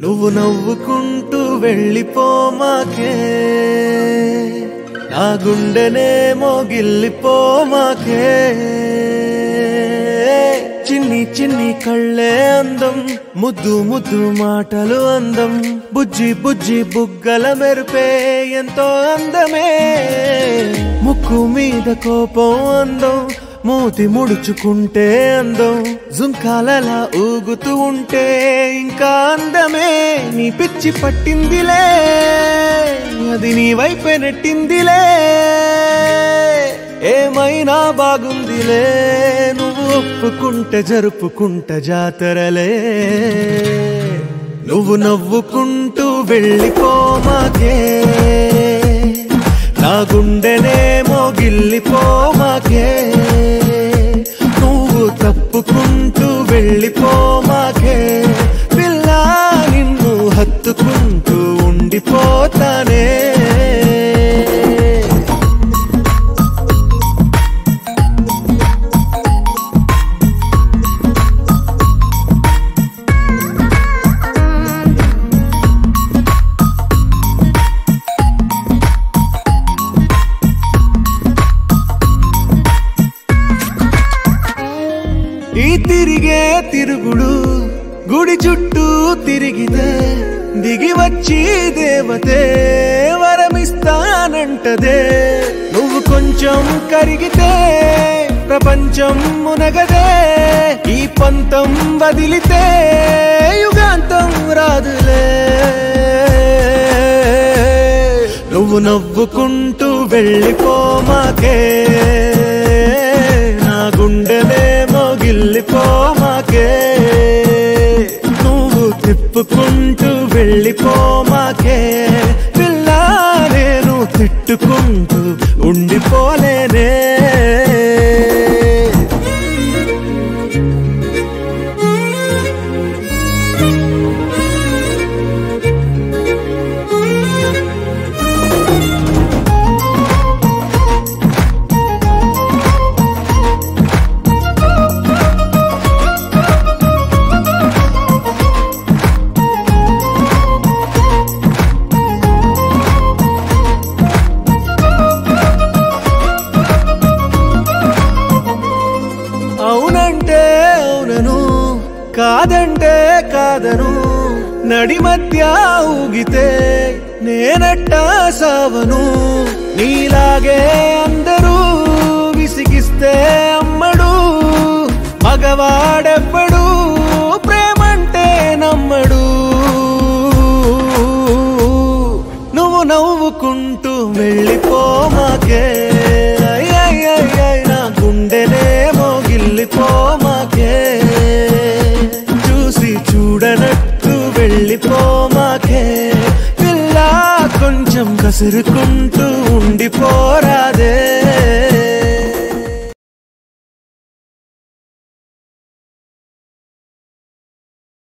నువ్వు నవ్వుకుంటూ వెళ్ళిపోమాకే నా గుండెనే మోగిల్లిపోమాకే చిన్ని చిన్ని కళ్ళే అందం ముద్దు ముద్దు మాటలు అందం బుజ్జి బుజ్జి బుగ్గల మెరుపే ఎంతో అందమే ముక్కు మీద కోపం అందం మూతి ముడుచుకుంటే అందం జుంకాలలా ఊగుతూ ఉంటే ఇంకా అందమే నీ పిచ్చి పట్టిందిలే అది నీ వైపే నెట్టిందిలే ఏమైనా బాగుందిలే నువ్వు ఒప్పుకుంటే జరుపుకుంటే జాతరలే నువ్వు నవ్వుకుంటూ వెళ్ళిపోమాకే నా గుండెనే మోగిల్లిపోమాకే నువ్వు తప్పుకుంటూ వెళ్ళిపోమాకే పిల్ల నిన్ను హత్తుకుంటూ ఉండిపోతానే ఈ తిరిగే తిరుగుడు గుడి చుట్టూ తిరిగితే దిగి వచ్చి దేవతే వరమిస్తానంటదే నువ్వు కొంచెం కరిగితే ప్రపంచం మునగదే ఈ పంతం వదిలితే యుగాంతం రాదులే నువ్వు నవ్వుకుంటూ వెళ్ళిపోమాకే నా గుండెనే మోగిల్లిపోమాకే నువ్వు తిప్పుకుంటూ వెళ్ళిపోమాకే పిల్ల నేను తిట్టుకుంటూ ఉండిపోలేనే అవునంటే అవునను కాదంటే కాదను నడి మధ్య ఊగితే నేనట్టా సావను నీలాగే అందరూ విసిగిస్తే అమ్మడు మగవాడెవ్వడు ప్రేమంటే నమ్మడు నువ్వు నవ్వుకుంటూ వెళ్ళిపోమాకే నా గుండెనే మోగిల్లిపోమాకే చూసి చూడనట్టు వెళ్ళిపోమాకే పిల్ల కొంచెం కసురుకుంటూ ఉండిపోరా